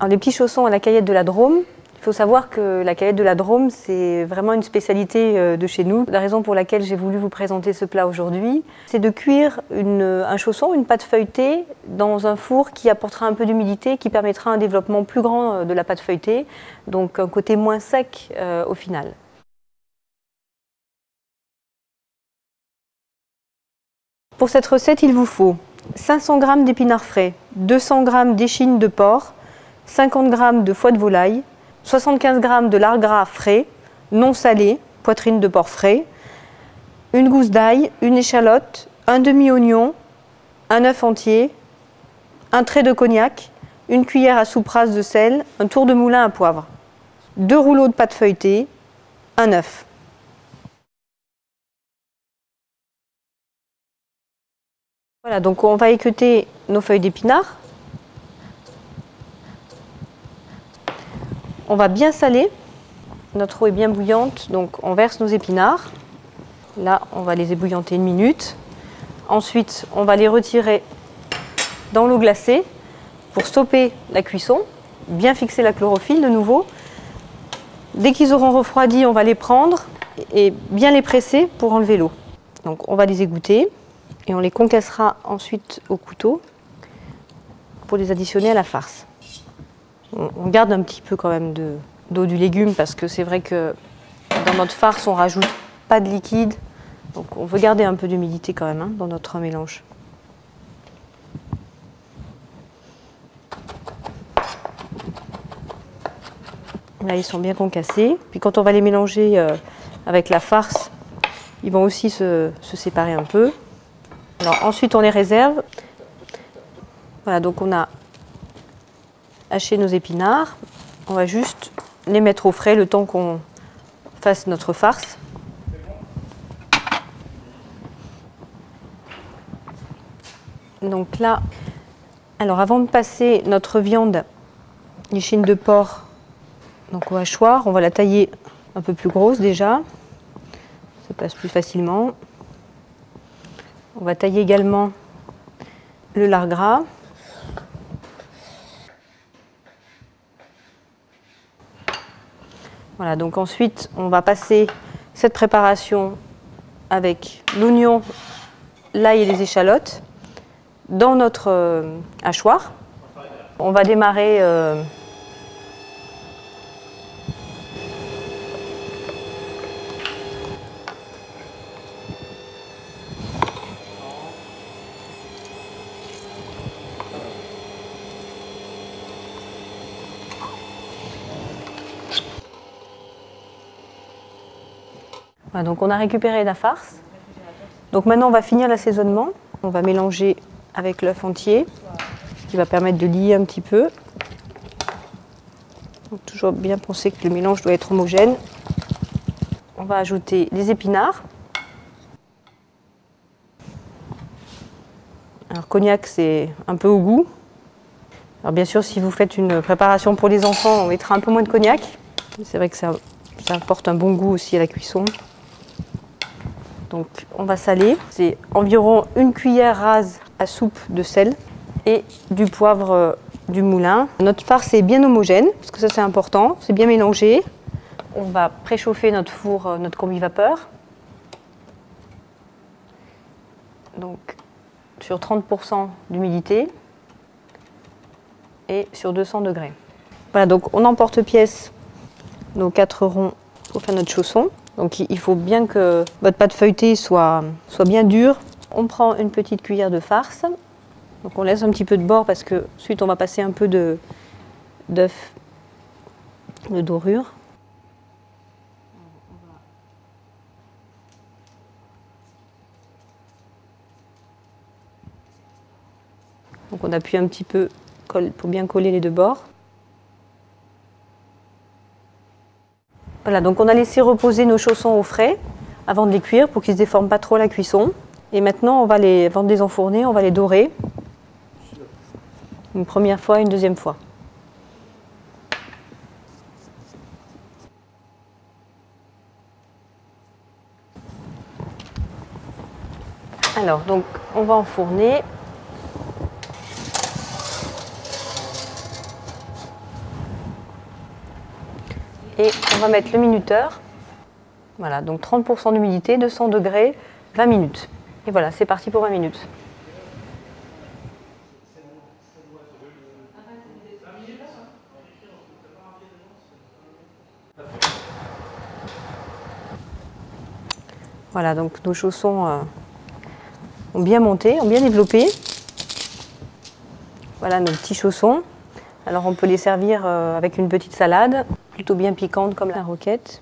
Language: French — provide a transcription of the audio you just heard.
Alors, les petits chaussons à la Caillette de la Drôme, il faut savoir que la Caillette de la Drôme, c'est vraiment une spécialité de chez nous. La raison pour laquelle j'ai voulu vous présenter ce plat aujourd'hui, c'est de cuire un chausson, une pâte feuilletée, dans un four qui apportera un peu d'humidité, qui permettra un développement plus grand de la pâte feuilletée, donc un côté moins sec au final. Pour cette recette, il vous faut 500 g d'épinards frais, 200 g d'échine de porc, 50 g de foie de volaille, 75 g de lard gras frais, non salé, poitrine de porc frais, une gousse d'ail, une échalote, un demi-oignon, un œuf entier, un trait de cognac, une cuillère à soupe rase de sel, un tour de moulin à poivre, 2 rouleaux de pâte feuilletée, un œuf. Voilà, donc on va équeuter nos feuilles d'épinards. On va bien saler. Notre eau est bien bouillante, donc on verse nos épinards. Là, on va les ébouillanter 1 minute. Ensuite, on va les retirer dans l'eau glacée pour stopper la cuisson, bien fixer la chlorophylle de nouveau. Dès qu'ils auront refroidi, on va les prendre et bien les presser pour enlever l'eau. Donc on va les égoutter et on les concassera ensuite au couteau pour les additionner à la farce. On garde un petit peu quand même d'eau du légume parce que c'est vrai que dans notre farce, on ne rajoute pas de liquide. Donc on veut garder un peu d'humidité quand même dans notre mélange. Là, ils sont bien concassés. Puis quand on va les mélanger avec la farce, ils vont aussi se séparer un peu. Alors ensuite, on les réserve. Voilà, donc on a haché nos épinards. On va juste les mettre au frais le temps qu'on fasse notre farce. Donc là, alors avant de passer notre viande, l'échine de porc, donc au hachoir, on va la tailler un peu plus grosse déjà. Ça passe plus facilement. On va tailler également le lard gras. Voilà, donc ensuite, on va passer cette préparation avec l'oignon, l'ail et les échalotes dans notre hachoir. On va démarrer voilà, donc on a récupéré la farce. Donc maintenant on va finir l'assaisonnement. On va mélanger avec l'œuf entier, ce qui va permettre de lier un petit peu. Donc toujours bien penser que le mélange doit être homogène. On va ajouter les épinards. Alors cognac, c'est un peu au goût. Alors bien sûr, si vous faites une préparation pour les enfants, on mettra un peu moins de cognac. C'est vrai que ça apporte un bon goût aussi à la cuisson. Donc on va saler. C'est environ 1 cuillère rase à soupe de sel et du poivre du moulin. Notre farce est bien homogène, parce que ça c'est important, c'est bien mélangé. On va préchauffer notre four, notre combi vapeur. Donc sur 30% d'humidité et sur 200 degrés. Voilà, donc on emporte-pièce nos 4 ronds pour faire notre chausson. Donc il faut bien que votre pâte feuilletée soit bien dure. On prend une petite cuillère de farce. Donc on laisse un petit peu de bord parce que ensuite on va passer un peu d'œuf de dorure. Donc on appuie un petit peu pour bien coller les deux bords. Voilà, donc on a laissé reposer nos chaussons au frais avant de les cuire pour qu'ils ne se déforment pas trop à la cuisson. Et maintenant, avant de les enfourner, on va les dorer. Une première fois, une deuxième fois. Alors, donc, on va enfourner. Et on va mettre le minuteur. Voilà, donc 30% d'humidité, 200 degrés, 20 minutes. Et voilà, c'est parti pour 20 minutes. Voilà, donc nos chaussons ont bien monté, ont bien développé. Voilà nos petits chaussons. Alors on peut les servir avec une petite salade, plutôt bien piquante comme la roquette.